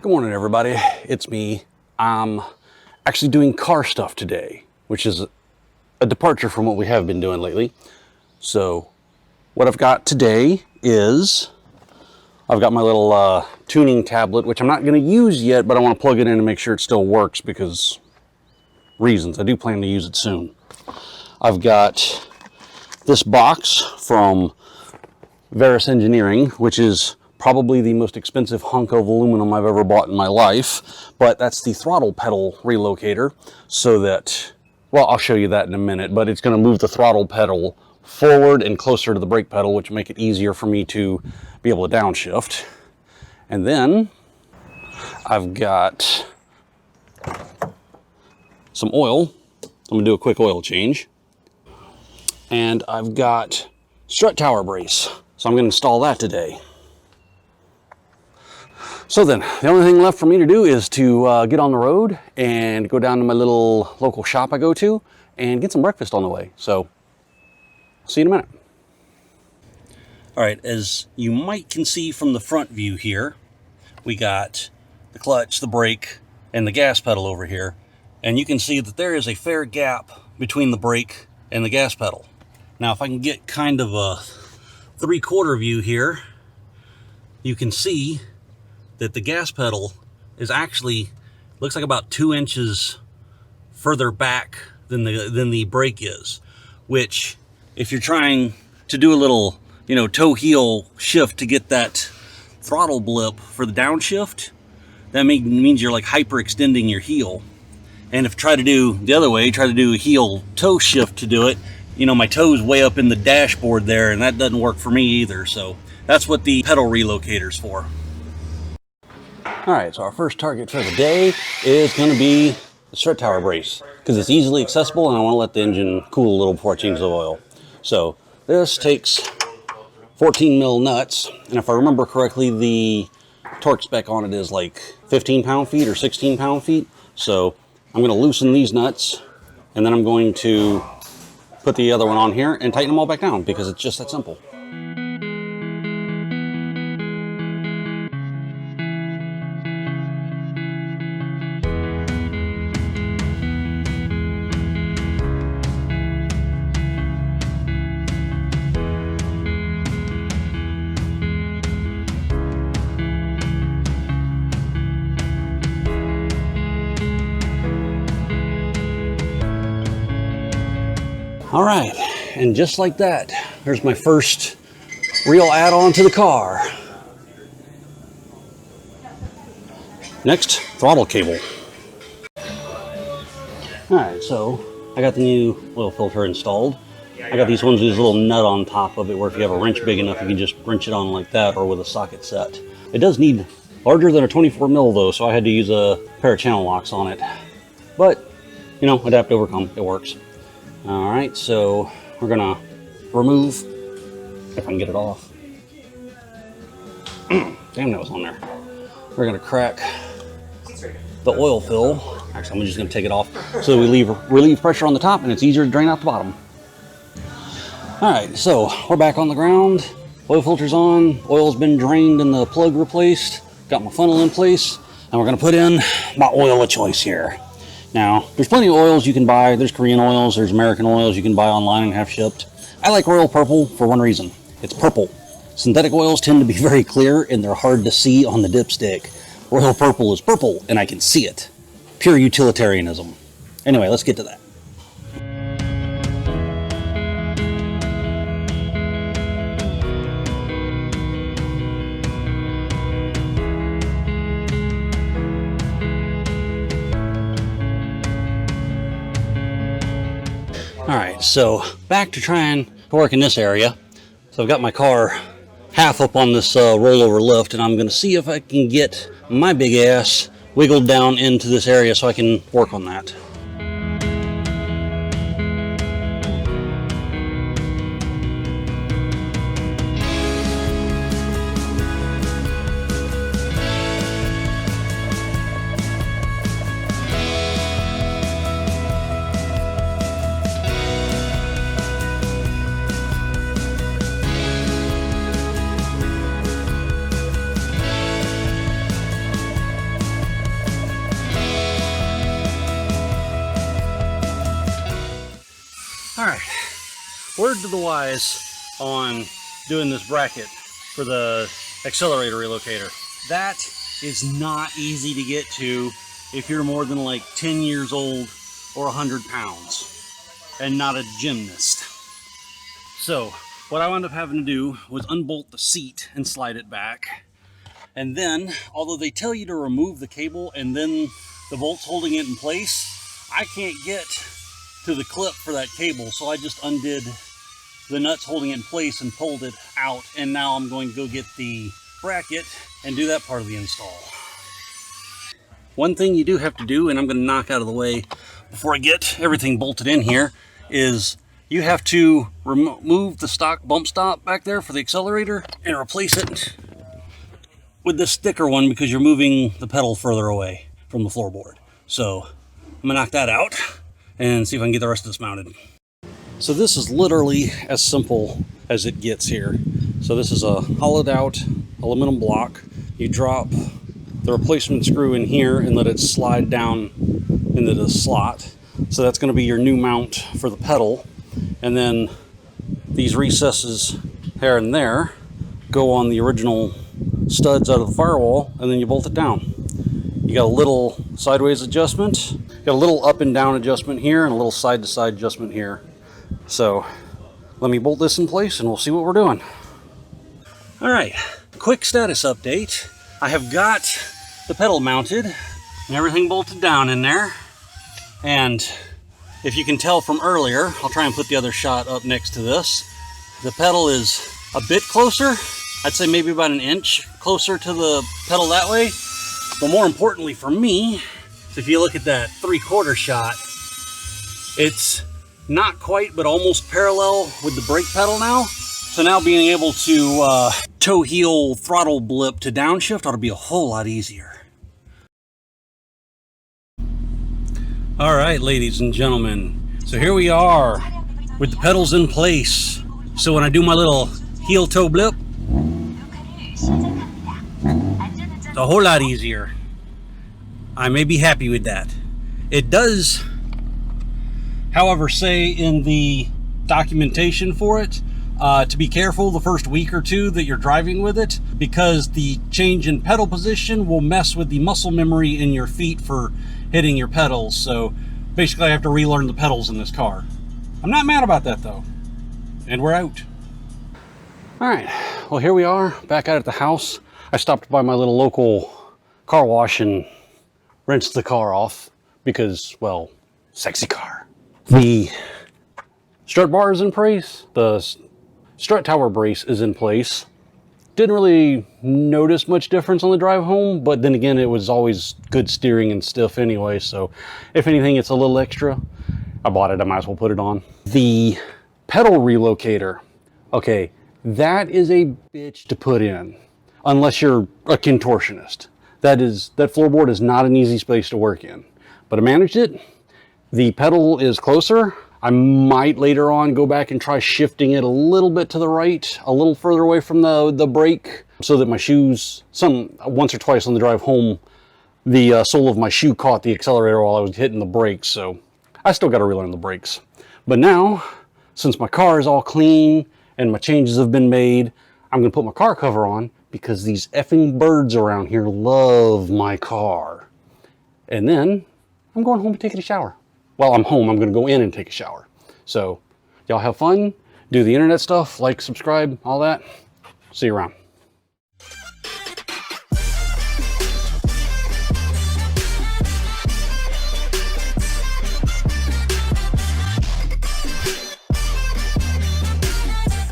Good morning, everybody. It's me. I'm actually doing car stuff today, which is a departure from what we have been doing lately. So what I've got today is I've got my little tuning tablet, which I'm not going to use yet, but I want to plug it in and make sure it still works because reasons. I do plan to use it soon. I've got this box from Verus Engineering, which is probably the most expensive hunk of aluminum I've ever bought in my life, but that's the throttle pedal relocator, so that, well, I'll show you that in a minute, but it's going to move the throttle pedal forward and closer to the brake pedal, which will make it easier for me to be able to downshift. And then I've got some oil. I'm going to do a quick oil change. And I've got strut tower brace, so I'm going to install that today. So then, the only thing left for me to do is to get on the road and go down to my little local shop I go to and get some breakfast on the way. So, see you in a minute. All right, as you might can see from the front view here, we got the clutch, the brake, and the gas pedal over here. And you can see that there is a fair gap between the brake and the gas pedal. Now, if I can get kind of a 3/4 view here, you can see that the gas pedal is actually, looks like about 2 inches further back than the brake is, which if you're trying to do a little, toe heel shift to get that throttle blip for the downshift, that means you're like hyperextending your heel. And if try to do the other way, try to do a heel toe shift to do it, my toe's way up in the dashboard there, and that doesn't work for me either. So that's what the pedal relocator's for. All right, so our first target for the day is going to be the strut tower brace, because it's easily accessible and I want to let the engine cool a little before I change the oil. So this takes 14 mil nuts, and if I remember correctly, the torque spec on it is like 15 pound-feet or 16 pound-feet. So I'm going to loosen these nuts, and then I'm going to put the other one on here and tighten them all back down, because it's just that simple. All right, and just like that, there's my first real add-on to the car. Next, throttle cable. All right, so I got the new oil filter installed. I got these ones with this little nut on top of it, where if you have a wrench big enough, you can just wrench it on like that, or with a socket set. It does need larger than a 24 mil though, so I had to use a pair of channel locks on it. But, adapt to overcome, it works. All right, so we're gonna remove, if I can get it off. Damn, that was on there. We're gonna crack the oil fill. Actually, I'm just gonna take it off so that we relieve pressure on the top and it's easier to drain out the bottom. All right, so we're back on the ground. Oil filter's on, oil's been drained and the plug replaced. Got my funnel in place, and we're gonna put in my oil of choice here. Now, there's plenty of oils you can buy. There's Korean oils, there's American oils you can buy online and have shipped. I like Royal Purple for one reason. It's purple. Synthetic oils tend to be very clear and they're hard to see on the dipstick. Royal Purple is purple and I can see it. Pure utilitarianism. Anyway, let's get to that. All right, so back to trying to work in this area. So I've got my car half up on this rollover lift, and I'm going to see if I can get my big ass wiggled down into this area so I can work on that. word to the wise on doing this bracket for the accelerator relocator. That is not easy to get to if you're more than like 10 years old or 100 pounds and not a gymnast. So what I wound up having to do was unbolt the seat and slide it back. And then, although they tell you to remove the cable and then the bolts holding it in place, I can't get to the clip for that cable. So I just undid the nuts holding it in place and pulled it out. And now I'm going to go get the bracket and do that part of the install. One thing you do have to do, and I'm going to knock out of the way before I get everything bolted in here, is you have to remove the stock bump stop back there for the accelerator and replace it with this thicker one because you're moving the pedal further away from the floorboard. So I'm gonna knock that out and see if I can get the rest of this mounted. So this is literally as simple as it gets here. So this is a hollowed out aluminum block. You drop the replacement screw in here and let it slide down into the slot. So that's going to be your new mount for the pedal. And then these recesses here and there go on the original studs out of the firewall, and then you bolt it down. You got a little sideways adjustment, you got a little up and down adjustment here, and a little side to side adjustment here. So let me bolt this in place and we'll see what we're doing. All right, quick status update. I have got the pedal mounted and everything bolted down in there. And if you can tell from earlier, I'll try and put the other shot up next to this. The pedal is a bit closer. I'd say maybe about an inch closer to the pedal that way. But more importantly for me, if you look at that 3/4 shot, it's not quite, but almost parallel with the brake pedal now. So now being able to toe heel throttle blip to downshift ought to be a whole lot easier. All right, ladies and gentlemen. So here we are with the pedals in place. So when I do my little heel toe blip, it's a whole lot easier. I may be happy with that. It does, however, say in the documentation for it, to be careful the first week or two that you're driving with it, because the change in pedal position will mess with the muscle memory in your feet for hitting your pedals. So basically I have to relearn the pedals in this car. I'm not mad about that though. And we're out. All right, well here we are back out at the house. I stopped by my little local car wash and rinsed the car off because, well, sexy car. The strut bar is in place. The strut tower brace is in place. Didn't really notice much difference on the drive home, but then again, it was always good steering and stiff anyway. So if anything, it's a little extra. I bought it, I might as well put it on. The pedal relocator. Okay, that is a bitch to put in unless you're a contortionist. That floorboard is not an easy space to work in, but I managed it. The pedal is closer. I might later on go back and try shifting it a little bit to the right, a little further away from the brake, so that my shoes, once or twice on the drive home, the sole of my shoe caught the accelerator while I was hitting the brakes, so I still got to relearn the brakes. But now, since my car is all clean and my changes have been made, I'm going to put my car cover on because these effing birds around here love my car. And then I'm going home to take a shower. Well, I'm home, I'm going to go in and take a shower. So y'all have fun, do the internet stuff, like, subscribe, all that. See you around.